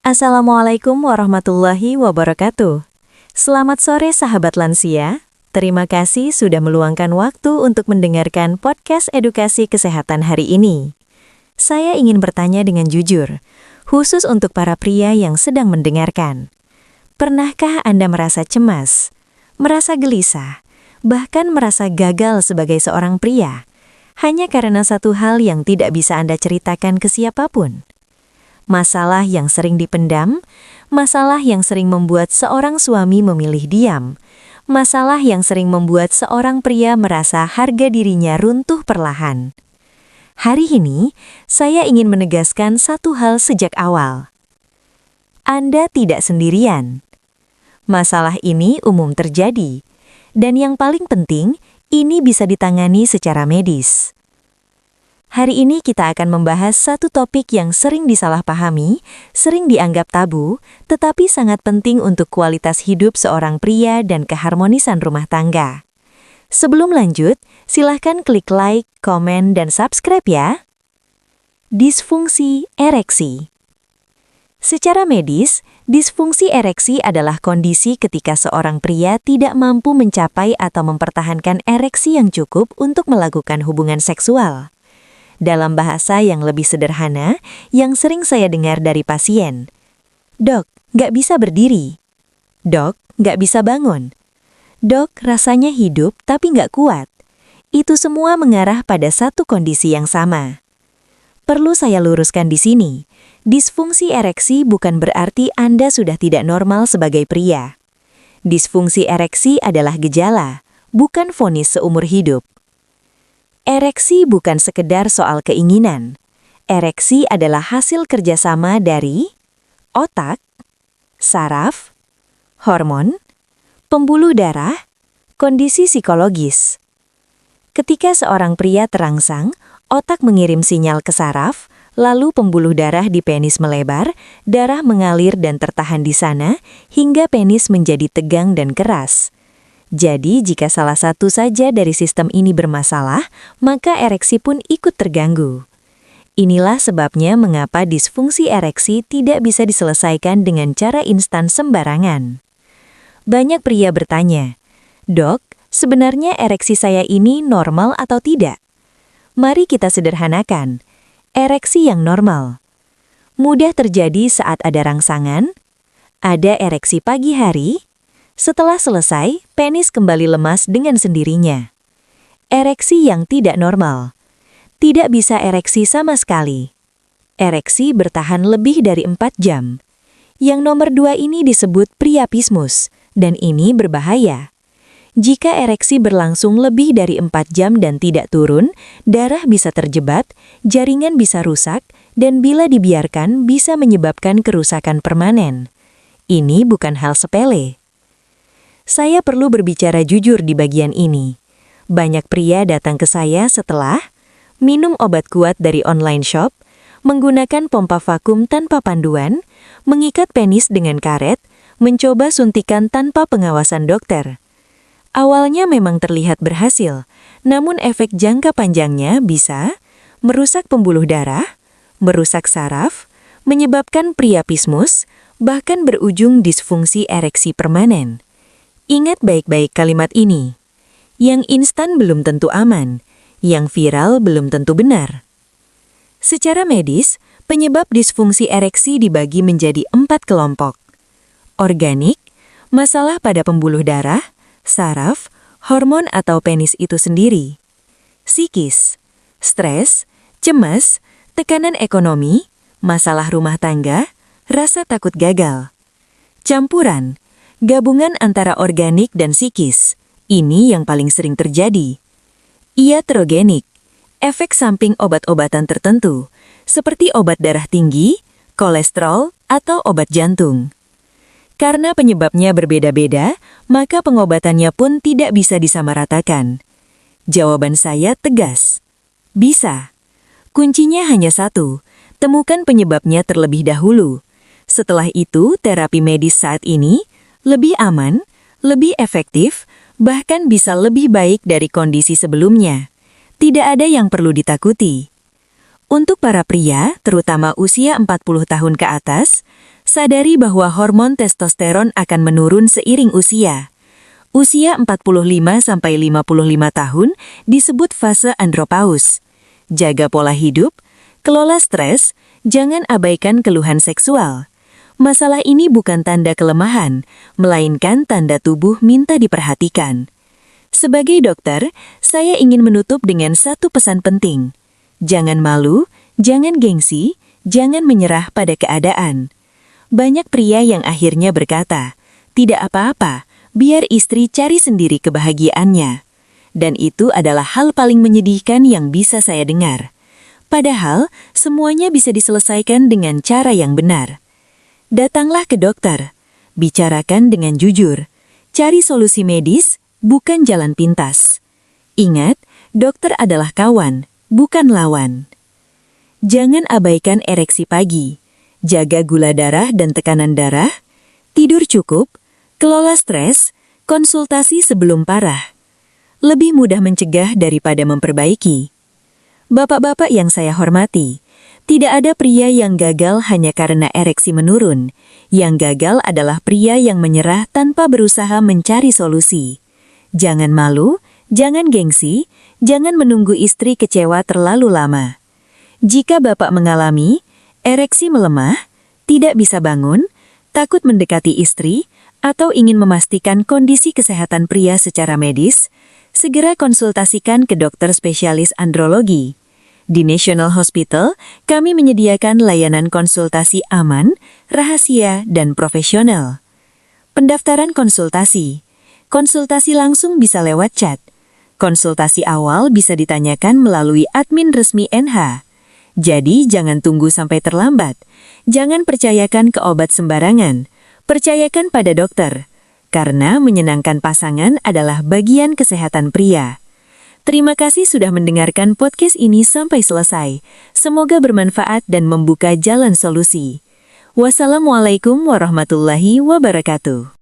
Assalamualaikum warahmatullahi wabarakatuh. Selamat sore sahabat lansia. Terima kasih sudah meluangkan waktu untuk mendengarkan podcast edukasi kesehatan hari ini. Saya ingin bertanya dengan jujur, khusus untuk para pria yang sedang mendengarkan. Pernahkah Anda merasa cemas, merasa gelisah, bahkan merasa gagal sebagai seorang pria, hanya karena satu hal yang tidak bisa Anda ceritakan ke siapapun? Masalah yang sering dipendam, masalah yang sering membuat seorang suami memilih diam, masalah yang sering membuat seorang pria merasa harga dirinya runtuh perlahan. Hari ini, saya ingin menegaskan satu hal sejak awal. Anda tidak sendirian. Masalah ini umum terjadi, dan yang paling penting, ini bisa ditangani secara medis. Hari ini kita akan membahas satu topik yang sering disalahpahami, sering dianggap tabu, tetapi sangat penting untuk kualitas hidup seorang pria dan keharmonisan rumah tangga. Sebelum lanjut, silahkan klik like, komen, dan subscribe ya. Disfungsi ereksi. Secara medis, disfungsi ereksi adalah kondisi ketika seorang pria tidak mampu mencapai atau mempertahankan ereksi yang cukup untuk melakukan hubungan seksual. Dalam bahasa yang lebih sederhana, yang sering saya dengar dari pasien. Dok, nggak bisa berdiri. Dok, nggak bisa bangun. Dok, rasanya hidup tapi nggak kuat. Itu semua mengarah pada satu kondisi yang sama. Perlu saya luruskan di sini, disfungsi ereksi bukan berarti Anda sudah tidak normal sebagai pria. Disfungsi ereksi adalah gejala, bukan vonis seumur hidup. Ereksi bukan sekedar soal keinginan. Ereksi adalah hasil kerjasama dari otak, saraf, hormon, pembuluh darah, kondisi psikologis. Ketika seorang pria terangsang, otak mengirim sinyal ke saraf, lalu pembuluh darah di penis melebar, darah mengalir dan tertahan di sana, hingga penis menjadi tegang dan keras. Jadi, jika salah satu saja dari sistem ini bermasalah, maka ereksi pun ikut terganggu. Inilah sebabnya mengapa disfungsi ereksi tidak bisa diselesaikan dengan cara instan sembarangan. Banyak pria bertanya, "Dok, sebenarnya ereksi saya ini normal atau tidak?" Mari kita sederhanakan. Ereksi yang normal mudah terjadi saat ada rangsangan, ada ereksi pagi hari. Setelah selesai, penis kembali lemas dengan sendirinya. Ereksi yang tidak normal. Tidak bisa ereksi sama sekali. Ereksi bertahan lebih dari 4 jam. Yang nomor 2 ini disebut priapismus, dan ini berbahaya. Jika ereksi berlangsung lebih dari 4 jam dan tidak turun, darah bisa terjebat, jaringan bisa rusak, dan bila dibiarkan bisa menyebabkan kerusakan permanen. Ini bukan hal sepele. Saya perlu berbicara jujur di bagian ini. Banyak pria datang ke saya setelah minum obat kuat dari online shop, menggunakan pompa vakum tanpa panduan, mengikat penis dengan karet, mencoba suntikan tanpa pengawasan dokter. Awalnya memang terlihat berhasil, namun efek jangka panjangnya bisa merusak pembuluh darah, merusak saraf, menyebabkan priapismus, bahkan berujung disfungsi ereksi permanen. Ingat baik-baik kalimat ini. Yang instan belum tentu aman, yang viral belum tentu benar. Secara medis, penyebab disfungsi ereksi dibagi menjadi 4 kelompok. Organik, masalah pada pembuluh darah, saraf, hormon atau penis itu sendiri. Psikis, stres, cemas, tekanan ekonomi, masalah rumah tangga, rasa takut gagal. Campuran, gabungan antara organik dan psikis, ini yang paling sering terjadi. Iatrogenik, efek samping obat-obatan tertentu, seperti obat darah tinggi, kolesterol, atau obat jantung. Karena penyebabnya berbeda-beda, maka pengobatannya pun tidak bisa disamaratakan. Jawaban saya tegas. Bisa. Kuncinya hanya satu, temukan penyebabnya terlebih dahulu. Setelah itu, terapi medis saat ini lebih aman, lebih efektif, bahkan bisa lebih baik dari kondisi sebelumnya. Tidak ada yang perlu ditakuti. Untuk para pria, terutama usia 40 tahun ke atas, Sadari bahwa hormon testosteron akan menurun seiring usia. Usia 45-55 tahun disebut fase andropaus. Jaga pola hidup, kelola stres, jangan abaikan keluhan seksual. Masalah ini bukan tanda kelemahan, melainkan tanda tubuh minta diperhatikan. Sebagai dokter, saya ingin menutup dengan satu pesan penting. Jangan malu, jangan gengsi, jangan menyerah pada keadaan. Banyak pria yang akhirnya berkata, "Tidak apa-apa, biar istri cari sendiri kebahagiaannya." Dan itu adalah hal paling menyedihkan yang bisa saya dengar. Padahal, semuanya bisa diselesaikan dengan cara yang benar. Datanglah ke dokter, bicarakan dengan jujur, cari solusi medis, bukan jalan pintas. Ingat, dokter adalah kawan, bukan lawan. Jangan abaikan ereksi pagi, jaga gula darah dan tekanan darah, tidur cukup, kelola stres, konsultasi sebelum parah. Lebih mudah mencegah daripada memperbaiki. Bapak-bapak yang saya hormati, tidak ada pria yang gagal hanya karena ereksi menurun. Yang gagal adalah pria yang menyerah tanpa berusaha mencari solusi. Jangan malu, jangan gengsi, jangan menunggu istri kecewa terlalu lama. Jika Bapak mengalami ereksi melemah, tidak bisa bangun, takut mendekati istri, atau ingin memastikan kondisi kesehatan pria secara medis, segera konsultasikan ke dokter spesialis andrologi. Di National Hospital, kami menyediakan layanan konsultasi aman, rahasia, dan profesional. Pendaftaran konsultasi. Konsultasi langsung bisa lewat chat. Konsultasi awal bisa ditanyakan melalui admin resmi NH. Jadi, jangan tunggu sampai terlambat. Jangan percayakan ke obat sembarangan. Percayakan pada dokter. Karena menyenangkan pasangan adalah bagian kesehatan pria. Terima kasih sudah mendengarkan podcast ini sampai selesai. Semoga bermanfaat dan membuka jalan solusi. Wassalamualaikum warahmatullahi wabarakatuh.